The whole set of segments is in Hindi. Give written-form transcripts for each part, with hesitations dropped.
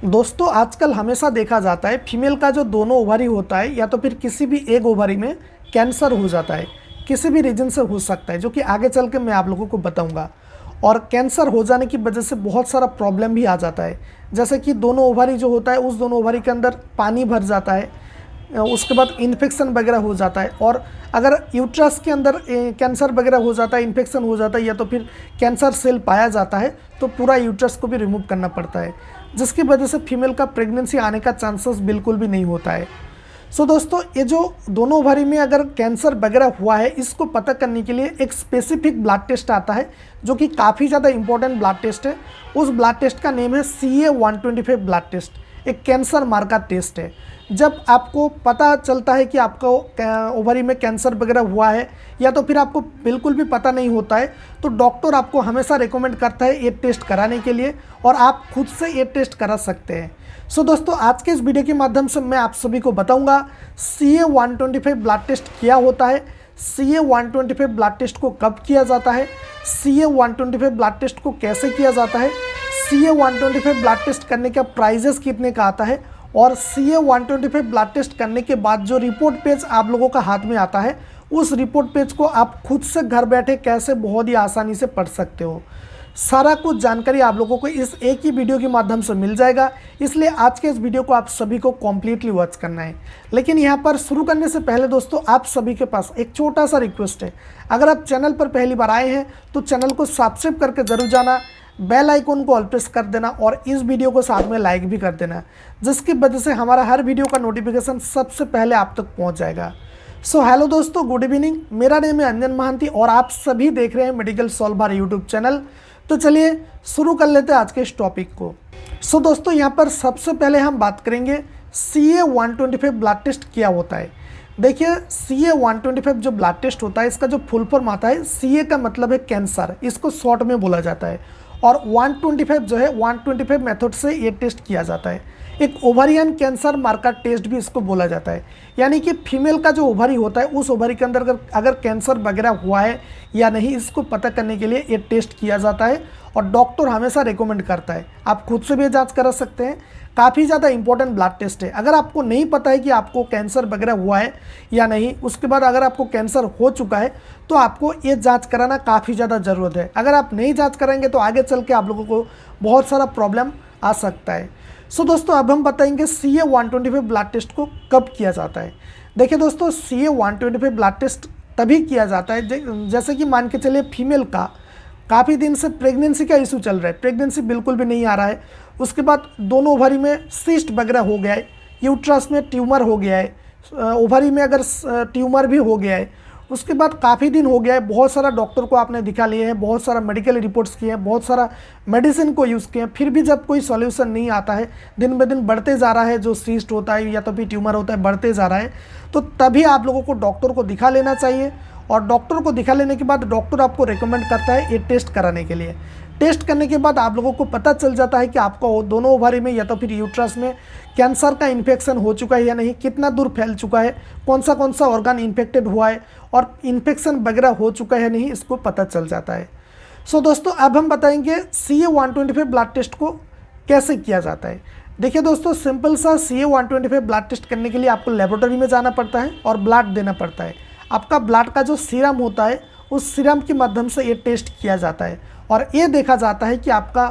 दोस्तों आजकल हमेशा देखा जाता है फीमेल का जो दोनों ओवरी होता है या तो फिर किसी भी एक ओवरी में कैंसर हो जाता है। किसी भी रीजन से हो सकता है जो कि आगे चल के मैं आप लोगों को बताऊंगा। और कैंसर हो जाने की वजह से बहुत सारा प्रॉब्लम भी आ जाता है, जैसे कि दोनों ओवरी जो होता है उस दोनों ओवरी के अंदर पानी भर जाता है, उसके बाद इन्फेक्शन वगैरह हो जाता है। और अगर यूट्रस के अंदर कैंसर वगैरह हो जाता है, इन्फेक्शन हो जाता है या तो फिर कैंसर सेल पाया जाता है तो पूरा यूट्रस को भी रिमूव करना पड़ता है, जिसकी वजह से फीमेल का प्रेगनेंसी आने का चांसेस बिल्कुल भी नहीं होता है। सो दोस्तों ये जो दोनों ओवरी में अगर कैंसर वगैरह हुआ है, इसको पता करने के लिए एक स्पेसिफिक ब्लड टेस्ट आता है जो कि काफ़ी ज़्यादा इंपॉर्टेंट ब्लड टेस्ट है। उस ब्लड टेस्ट का नेम है CA-125 ब्लड टेस्ट। एक कैंसर मार्कर टेस्ट है। जब आपको पता चलता है कि आपको ओवरी में कैंसर वगैरह हुआ है या तो फिर आपको बिल्कुल भी पता नहीं होता है, तो डॉक्टर आपको हमेशा रिकमेंड करता है ये टेस्ट कराने के लिए, और आप खुद से ये टेस्ट करा सकते हैं। सो दोस्तों आज के इस वीडियो के माध्यम से मैं आप सभी को बताऊंगा CA-125 ब्लड टेस्ट क्या होता है, CA-125 ब्लड टेस्ट को कब किया जाता है, CA-125 ब्लड टेस्ट को कैसे किया जाता है, CA-125 ब्लड टेस्ट करने का प्राइजेस कितने का आता है, और CA-125 ब्लड टेस्ट करने के बाद जो रिपोर्ट पेज आप लोगों का हाथ में आता है उस रिपोर्ट पेज को आप खुद से घर बैठे कैसे बहुत ही आसानी से पढ़ सकते हो। सारा कुछ जानकारी आप लोगों को इस एक ही वीडियो के माध्यम से मिल जाएगा, इसलिए आज के इस वीडियो को आप सभी को कम्प्लीटली वॉच करना है। लेकिन यहाँ पर शुरू करने से पहले दोस्तों आप सभी के पास एक छोटा सा रिक्वेस्ट है। अगर आप चैनल पर पहली बार आए हैं तो चैनल को सब्सक्राइब करके ज़रूर जाना, बेल आइकन को ऑल प्रेस कर देना और इस वीडियो को साथ में लाइक भी कर देना, जिसकी वजह से हमारा हर वीडियो का नोटिफिकेशन सबसे पहले आप तक पहुंच जाएगा। सो हेलो दोस्तों, गुड इवनिंग। मेरा नेम है अंजन महांती और आप सभी देख रहे हैं मेडिकल सॉल्वर यूट्यूब चैनल। तो चलिए शुरू कर लेते हैं आज के इस टॉपिक को। सो दोस्तों यहाँ पर सबसे पहले हम बात करेंगे CA-125 ब्लड टेस्ट क्या होता है। देखिए CA-125 जो ब्लड टेस्ट होता है इसका जो फुल फॉर्म आता है, CA का मतलब है कैंसर, इसको शॉर्ट में बोला जाता है, और 125 जो है 125 मेथड से ये टेस्ट किया जाता है। एक ओवरियन कैंसर मार्कर टेस्ट भी इसको बोला जाता है, यानी कि फीमेल का जो ओवरी होता है उस ओवरी के अंदर अगर कैंसर वगैरह हुआ है या नहीं इसको पता करने के लिए ये टेस्ट किया जाता है, और डॉक्टर हमेशा रिकमेंड करता है। आप खुद से भी जांच करा सकते हैं। काफ़ी ज़्यादा इंपॉर्टेंट ब्लड टेस्ट है। अगर आपको नहीं पता है कि आपको कैंसर वगैरह हुआ है या नहीं, उसके बाद अगर आपको कैंसर हो चुका है तो आपको ये जांच कराना काफ़ी ज़्यादा ज़रूरत है। अगर आप नहीं जांच कराएंगे तो आगे चल के आप लोगों को बहुत सारा प्रॉब्लम आ सकता है। सो दोस्तों अब हम बताएंगे CA-125 ब्लड टेस्ट को कब किया जाता है। देखिए दोस्तों CA-125 ब्लड टेस्ट तभी किया जाता है जैसे कि मान के चलिए फीमेल का काफ़ी दिन से प्रेगनेंसी का इशू चल रहा है, प्रेगनेंसी बिल्कुल भी नहीं आ रहा है, उसके बाद दोनों ओवरी में सिस्ट वगैरह हो गया है, यूट्रस में ट्यूमर हो गया है, ओवरी में अगर ट्यूमर भी हो गया है, उसके बाद काफ़ी दिन हो गया है, बहुत सारा डॉक्टर को आपने दिखा लिए हैं, बहुत सारा मेडिकल रिपोर्ट्स किए हैं, बहुत सारा मेडिसिन को यूज़ किए हैं, फिर भी जब कोई सॉल्यूशन नहीं आता है, दिन ब दिन बढ़ते जा रहा है, जो सिस्ट होता है या तो फिर ट्यूमर होता है बढ़ते जा रहा है, तो तभी आप लोगों को डॉक्टर को दिखा लेना चाहिए। और डॉक्टर को दिखा लेने के बाद डॉक्टर आपको रिकमेंड करता है ये टेस्ट कराने के लिए। टेस्ट करने के बाद आप लोगों को पता चल जाता है कि आपको दोनों ओवरी में या तो फिर यूट्रस में कैंसर का इन्फेक्शन हो चुका है या नहीं, कितना दूर फैल चुका है, कौन सा ऑर्गन इन्फेक्टेड हुआ है और इन्फेक्शन वगैरह हो चुका है नहीं, इसको पता चल जाता है। सो दोस्तों अब हम बताएंगे CA-125 ब्लड टेस्ट को कैसे किया जाता है। देखिए दोस्तों सिंपल सा CA-125 ब्लड टेस्ट करने के लिए आपको लेबोरेटरी में जाना पड़ता है और ब्लड देना पड़ता है। आपका ब्लड का जो सीरम होता है उस सीरम के माध्यम से ये टेस्ट किया जाता है और ये देखा जाता है कि आपका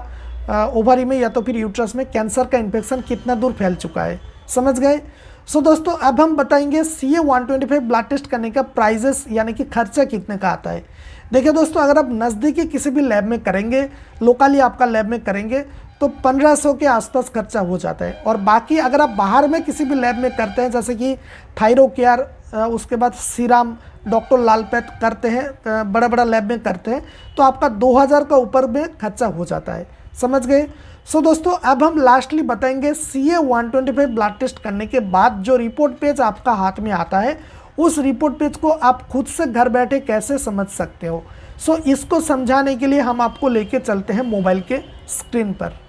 ओवरी में या तो फिर यूट्रस में कैंसर का इन्फेक्शन कितना दूर फैल चुका है। समझ गए। सो दोस्तों अब हम बताएंगे CA-125 ब्लड टेस्ट करने का प्राइजेस यानी कि खर्चा कितने का आता है। देखिए दोस्तों अगर आप नज़दीकी किसी भी लैब में करेंगे, लोकली आपका लैब में करेंगे तो 1500 के आसपास खर्चा हो जाता है, और बाकी अगर आप बाहर में किसी भी लैब में करते हैं जैसे कि थायरोकेयर, उसके बाद सीरम, डॉक्टर लाल पैथ करते हैं, बड़ा बड़ा लैब में करते हैं, तो आपका 2000 का ऊपर में खर्चा हो जाता है। समझ गए। सो दोस्तों अब हम लास्टली बताएंगे CA-125 ब्लड टेस्ट करने के बाद जो रिपोर्ट पेज आपका हाथ में आता है उस रिपोर्ट पेज को आप खुद से घर बैठे कैसे समझ सकते हो। सो इसको समझाने के लिए हम आपको लेके चलते हैं मोबाइल के स्क्रीन पर।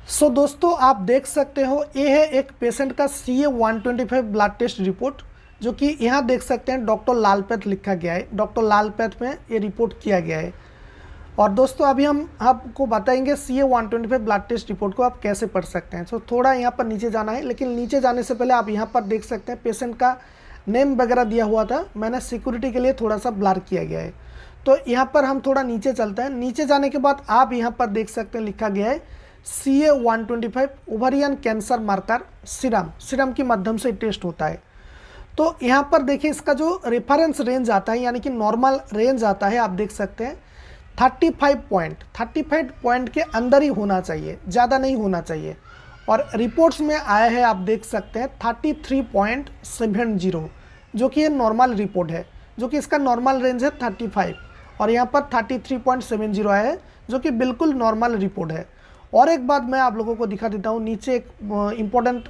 सो दोस्तों आप देख सकते हो ये है एक पेशेंट का CA-125 ब्लड टेस्ट रिपोर्ट, जो कि यहाँ देख सकते हैं डॉक्टर लाल पैथ लिखा गया है। डॉक्टर लाल पैथ में ये रिपोर्ट किया गया है। और दोस्तों अभी हम आपको बताएंगे CA-125 ब्लड टेस्ट रिपोर्ट को आप कैसे पढ़ सकते हैं। तो थोड़ा यहाँ पर नीचे जाना है, लेकिन नीचे जाने से पहले आप यहाँ पर देख सकते हैं पेशेंट का नेम वगैरह दिया हुआ था, मैंने सिक्योरिटी के लिए थोड़ा सा ब्लर किया गया है। तो यहाँ पर हम थोड़ा नीचे चलते हैं। नीचे जाने के बाद आप यहाँ पर देख सकते हैं लिखा गया है CA-125 ovarian cancer marker serum के माध्यम से टेस्ट होता है। तो यहाँ पर देखिए इसका जो रेफरेंस रेंज आता है यानी कि नॉर्मल रेंज आता है, आप देख सकते हैं 35 पॉइंट के अंदर ही होना चाहिए, ज़्यादा नहीं होना चाहिए। और रिपोर्ट्स में आया है आप देख सकते हैं 33.70, जो कि ये नॉर्मल रिपोर्ट है, जो कि इसका नॉर्मल रेंज है 35 और यहाँ पर 33.70 आया है, जो कि बिल्कुल नॉर्मल रिपोर्ट है। और एक बात मैं आप लोगों को दिखा देता हूँ, नीचे एक इम्पोर्टेंट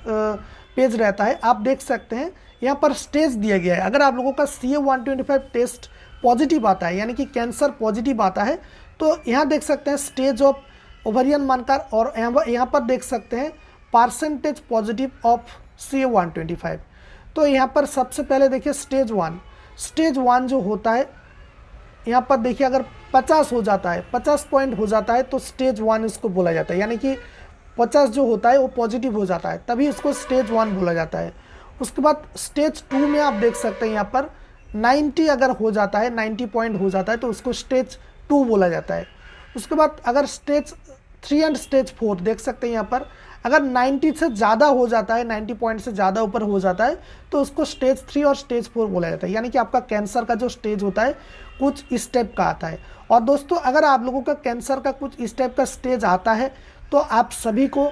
पेज रहता है, आप देख सकते हैं यहाँ पर स्टेज दिया गया है। अगर आप लोगों का CA-125 टेस्ट पॉजिटिव आता है यानी कि कैंसर पॉजिटिव आता है, तो यहाँ देख सकते हैं स्टेज ऑफ ओवरियन मार्कर, और यहाँ पर देख सकते हैं परसेंटेज पॉजिटिव ऑफ CA-125। तो यहाँ पर सबसे पहले देखिए स्टेज वन जो होता है, यहाँ पर देखिए अगर 50 हो जाता है, 50 पॉइंट हो जाता है तो स्टेज 1 इसको बोला जाता है, यानी कि 50 जो होता है वो पॉजिटिव हो जाता है, तभी इसको स्टेज 1 बोला जाता है। उसके बाद स्टेज 2 में आप देख सकते हैं यहाँ पर 90 अगर हो जाता है, 90 पॉइंट हो जाता है तो उसको स्टेज 2 बोला जाता है। उसके बाद अगर स्टेज 3 एंड स्टेज 4 देख सकते हैं यहाँ पर, अगर 90 से ज़्यादा हो जाता है, 90 पॉइंट से ज़्यादा ऊपर हो जाता है तो उसको स्टेज 3 और स्टेज 4 बोला जाता है, यानी कि आपका कैंसर का जो स्टेज होता है कुछ इस टाइप का आता है। और दोस्तों अगर आप लोगों का कैंसर का कुछ इस टाइप का स्टेज आता है तो आप सभी को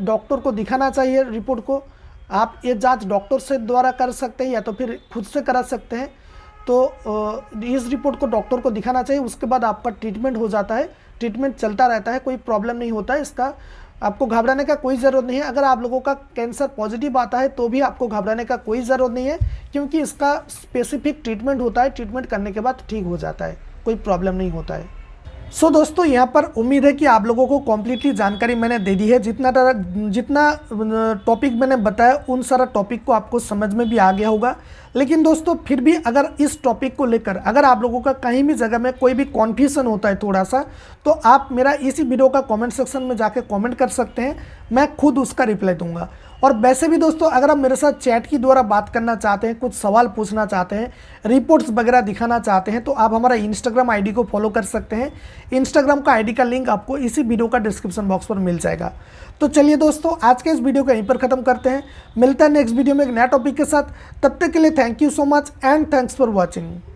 डॉक्टर को दिखाना चाहिए। रिपोर्ट को आप ये जांच डॉक्टर से द्वारा कर सकते हैं या तो फिर खुद से करा सकते हैं। तो इस रिपोर्ट को डॉक्टर को दिखाना चाहिए, उसके बाद आपका ट्रीटमेंट हो जाता है, ट्रीटमेंट चलता रहता है, कोई प्रॉब्लम नहीं होता है, इसका आपको घबराने का कोई ज़रूरत नहीं है। अगर आप लोगों का कैंसर पॉजिटिव आता है तो भी आपको घबराने का कोई ज़रूरत नहीं है, क्योंकि इसका स्पेसिफिक ट्रीटमेंट होता है, ट्रीटमेंट करने के बाद ठीक हो जाता है, कोई प्रॉब्लम नहीं होता है। सो दोस्तों यहाँ पर उम्मीद है कि आप लोगों को कम्प्लीटली जानकारी मैंने दे दी है। जितना टॉपिक मैंने बताया उन सारा टॉपिक को आपको समझ में भी आ गया होगा। लेकिन दोस्तों फिर भी अगर इस टॉपिक को लेकर अगर आप लोगों का कहीं भी जगह में कोई भी कन्फ्यूजन होता है थोड़ा सा, तो आप मेरा इसी वीडियो का कमेंट सेक्शन में जाके कमेंट कर सकते हैं, मैं खुद उसका रिप्लाई दूंगा। और वैसे भी दोस्तों अगर आप मेरे साथ चैट की द्वारा बात करना चाहते हैं, कुछ सवाल पूछना चाहते हैं, रिपोर्ट्स वगैरह दिखाना चाहते हैं, तो आप हमारा इंस्टाग्राम आईडी को फॉलो कर सकते हैं। इंस्टाग्राम का आईडी का लिंक आपको इसी वीडियो का डिस्क्रिप्शन बॉक्स पर मिल जाएगा। तो चलिए दोस्तों आज के इस वीडियो को यहीं पर ख़त्म करते हैं, मिलता है नेक्स्ट वीडियो में एक नया टॉपिक के साथ। तब तक के लिए thank you so much and thanks for watching.